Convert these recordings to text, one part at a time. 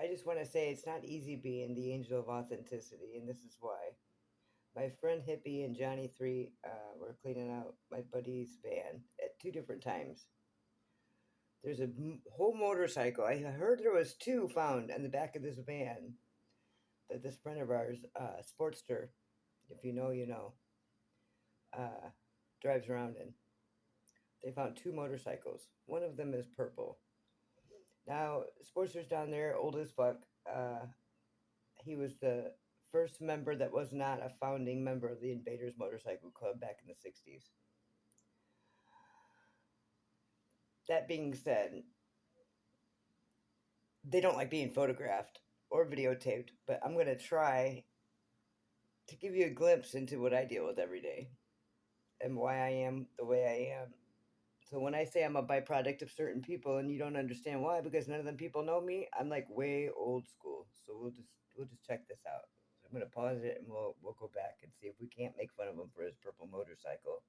I just want to say it's not easy being the angel of authenticity, and this is why. My friend Hippie and Johnny 3 were cleaning out my buddy's van at two different times. There's a whole motorcycle. I heard there was two found in the back of this van that this friend of ours, Sportster, if you know, you know, uh, drives around in. They found two motorcycles. One of them is purple. Now, Sportster's down there, old as fuck. He was the first member that was not a founding member of the Invaders Motorcycle Club back in the 60s. That being said, they don't like being photographed or videotaped, but I'm going to try to give you a glimpse into what I deal with every day and why I am the way I am. So when I say I'm a byproduct of certain people and you don't understand why, because none of them people know me, I'm like way old school. So we'll just check this out. So I'm gonna pause it and we'll go back and see if we can't make fun of him for his purple motorcycle.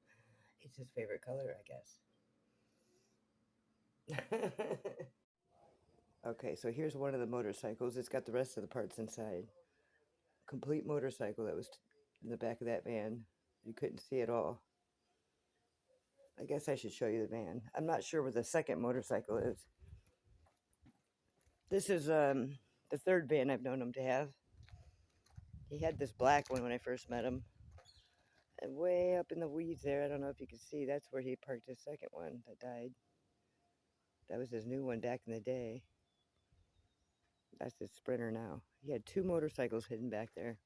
It's his favorite color, I guess. Okay, so here's one of the motorcycles. It's got the rest of the parts inside. Complete motorcycle that was in the back of that van. You couldn't see it all. I guess I should show you the van. I'm not sure where the second motorcycle is. This is the third van I've known him to have. He had this black one when I first met him. And way up in the weeds there, I don't know if you can see, that's where he parked his second one that died. That was his new one back in the day. That's his Sprinter now. He had two motorcycles hidden back there.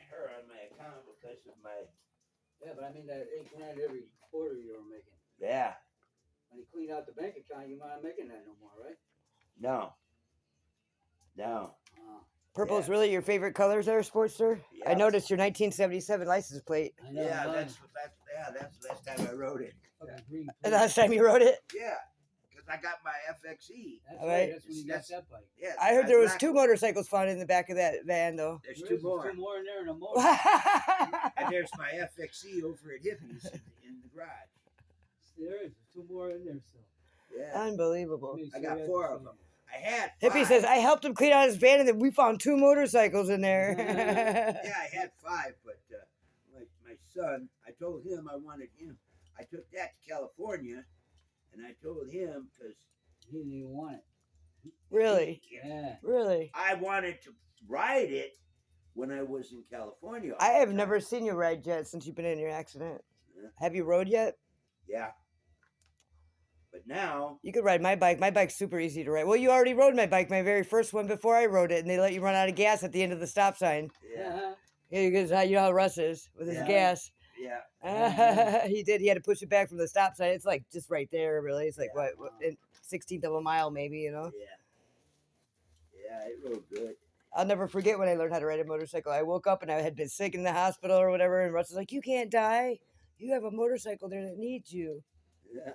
Her on my account because of my. Yeah, but I mean that 8 grand every quarter you were making. Yeah. When you clean out the bank account, you're not making that no more, right? No. No. Purple's really your favorite colors there, Sportster? Yeah. I noticed your 1977 license plate. I know. Yeah, that's the last time I wrote it. Green The last time you rode it? Yeah, because I got my FXE. That's All right. right. That's when you got that bike. Yeah. I heard there was two motorcycles found in the back of that van, though. There's There two is more. two more in there and a motor. And there's my FXE over at Hippies in the garage. There is two more in there still. Yeah. Unbelievable. I got four of them. I had Hippie 5. says, I helped him clean out his van and then we found two motorcycles in there. Yeah, I had 5, but my son, I told him I wanted him. I took that to California, and I told him because He didn't even want it. Really? Yeah. Really? I wanted to ride it when I was in California. I have never seen you ride yet since you've been in your accident. Yeah. Have you rode yet? Yeah. But now. You could ride my bike. My bike's super easy to ride. Well, you already rode my bike, my very first one before I rode it, and they let you run out of gas at the end of the stop sign. Yeah. Yeah, because you know how Russ is with his gas. Yeah. He did. He had to push it back from the stop sign. It's like just right there, really. It's like Yeah. what 16th of a mile, maybe, you know? Yeah. Yeah, it rode good. I'll never forget when I learned how to ride a motorcycle. I woke up and I had been sick in the hospital or whatever, and Russ was like, "You can't die. You have a motorcycle there that needs you. Yeah.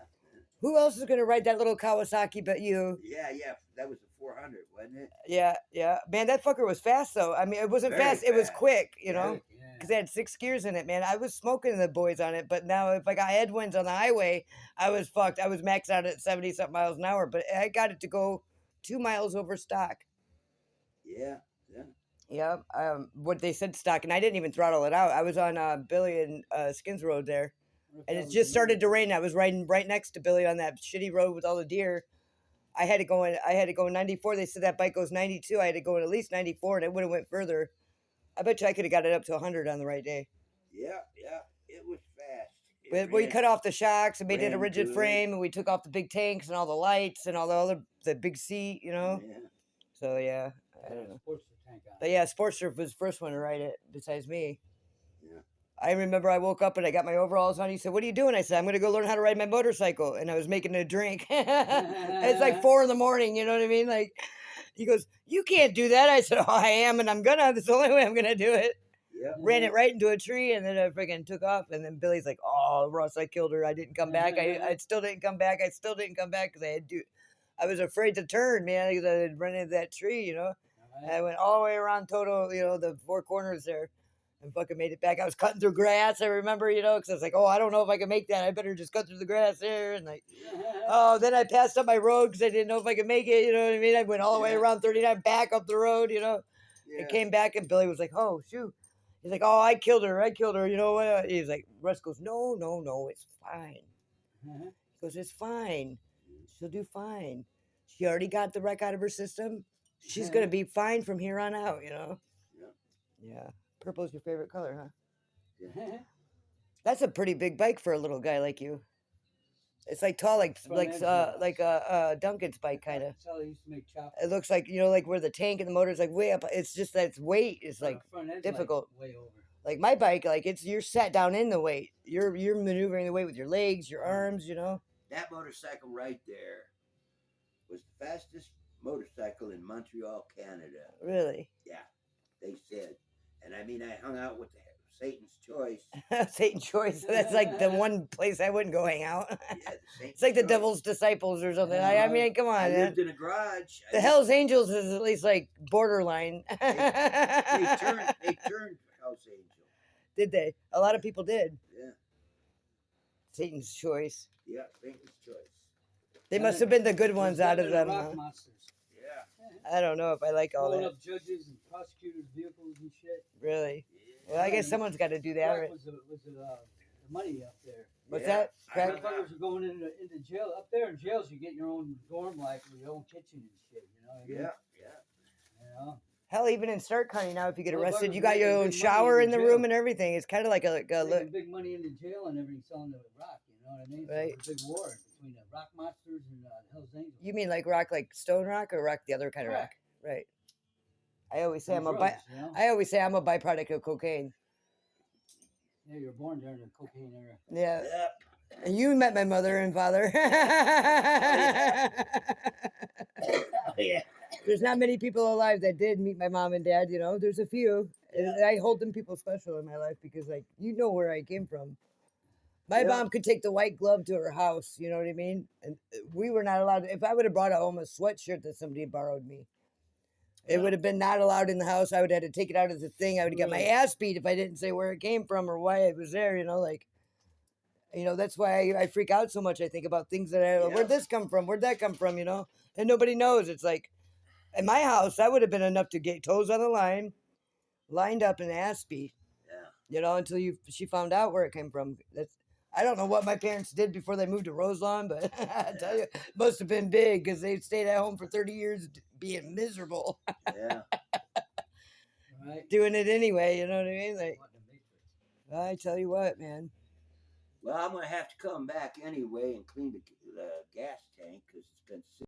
Who else is going to ride that little Kawasaki but you?" Yeah. That was a 400, wasn't it? Yeah. Man, that fucker was fast, though. I mean, it wasn't Very fast. It was fast. quick, you know? Yeah. Because it had 6 gears in it, man. I was smoking the boys on it, but now if I got headwinds on the highway, I was fucked. I was maxed out at 70-something miles an hour, but I got it to go 2 miles over stock. Yeah. Yeah, what they said stock, and I didn't even throttle it out. I was on Billy and Skins Road there, and it just started to rain. I was riding right next to Billy on that shitty road with all the deer. I had to go in 94. They said that bike goes 92. I had to go in at least 94, and it would have went further. I bet you I could have got it up to 100 on the right day. Yeah. It was fast. But we cut off the shocks and made it a ran rigid good. frame, and we took off the big tanks and all the lights and all the big seat, you know. Yeah. So yeah, I don't know. Sportster tank on. But yeah, Sportster was the first one to ride it besides me. Yeah. I remember I woke up and I got my overalls on. He said, "What are you doing?" I said, "I'm going to go learn how to ride my motorcycle." And I was making a drink. It's like 4 a.m, you know what I mean? Like, he goes, "You can't do that." I said, "Oh, I am, and I'm gonna. That's the only way I'm going to do it." Yeah. Ran it right into a tree, and then I freaking took off. And then Billy's like, "Oh, Russ, I killed her. I didn't come back. I still didn't come back. I still didn't come back because I I was afraid to turn, man, because I had run into that tree, you know. And I Alright. went all the way around total, you know, the four corners there, and fucking made it back. I was cutting through grass. I remember, you know, because I was like, oh, I don't know if I can make that. I better just cut through the grass there, and like. Oh, then I passed up my road because I didn't know if I could make it. You know what I mean? I went all the way Yeah. around 39 back up the road, you know. Yeah. I came back and Billy was like, oh, shoot. He's like, oh, I killed her. I killed her. You know what? He's like, Russ goes, no, no, no, it's fine. He goes, it's fine. She'll do fine. She already got the wreck out of her system. She's going to be fine from here on out, you know? Yeah. Yeah. Purple's your favorite color, huh? Yeah. That's a pretty big bike for a little guy like you. It's like tall, like Duncan's bike, kind of. That's how they used to make chopper. It looks like, you know, like where the tank and the motor's like way up. It's just that its weight is like front end's difficult. Like way over. Like my bike, like you're sat down in the weight. You're maneuvering the weight with your legs, your arms, you know. That motorcycle right there was the fastest motorcycle in Montreal, Canada. Really? Yeah, they said. And I mean, I hung out with Satan's Choice. Satan's Choice. That's like the one place I wouldn't go hang out. Yeah, It's like the Choice. Devil's Disciples or something. I mean, come on, I man. lived in a garage. The Hell's Angels is at least like borderline. They turned Hell's Angel. Did they? A lot of people did. Yeah. Satan's Choice. Yeah, Satan's Choice. They must have been the good ones out of them. Rock Huh? monsters. Yeah. I don't know if I like all Blowing that. up judges and prosecutors' vehicles and shit. Really? Yeah. Well, I guess someone's got to do that, Crack right? was the money up there. What's Yeah. that? I Crack? know. Motherfuckers are going into jail. Up there in jails, you get your own dorm, like with your own kitchen and shit. You know what I mean? Yeah. You know? Hell, even in Stark County now, if you get Motherfuckers arrested, you got your making own big money shower in in the jail. room and everything. It's kind of like a Making big money in the jail and everything, selling the rock. You know what I mean? So Right. it's a big war between the rock monsters and Hell's Angels. You mean like rock, like stone rock, or rock the other kind of rock? Correct. Right. I always say And I'm a drugs, you know? I always say I'm a byproduct of cocaine. Yeah, you were born during the cocaine era. Yeah. Yep. And you met my mother and father. Oh, yeah. There's not many people alive that did meet my mom and dad, you know. There's a few. And I hold them people special in my life because, like, you know where I came from. My Yeah. mom could take the white glove to her house, you know what I mean? And we were not allowed. If I would have brought home a sweatshirt that somebody borrowed me, it would have been not allowed in the house. I would have had to take it out as a thing. I would have got my Really? ass beat if I didn't say where it came from or why it was there, you know, like. You know, that's why I freak out so much. I think about things that Yeah. where'd this come from? Where'd that come from? You know, and nobody knows. It's like, in my house, that would have been enough to get toes on the line, lined up and ass beat. Yeah. You know, until she found out where it came from. That's I don't know what my parents did before they moved to Roselawn, but I tell you, it must have been big because they stayed at home for 30 years being miserable, Yeah. Right? doing it anyway. You know what I mean? Like, What in the Matrix? I tell you what, man. Well, I'm gonna have to come back anyway and clean the gas tank because it's been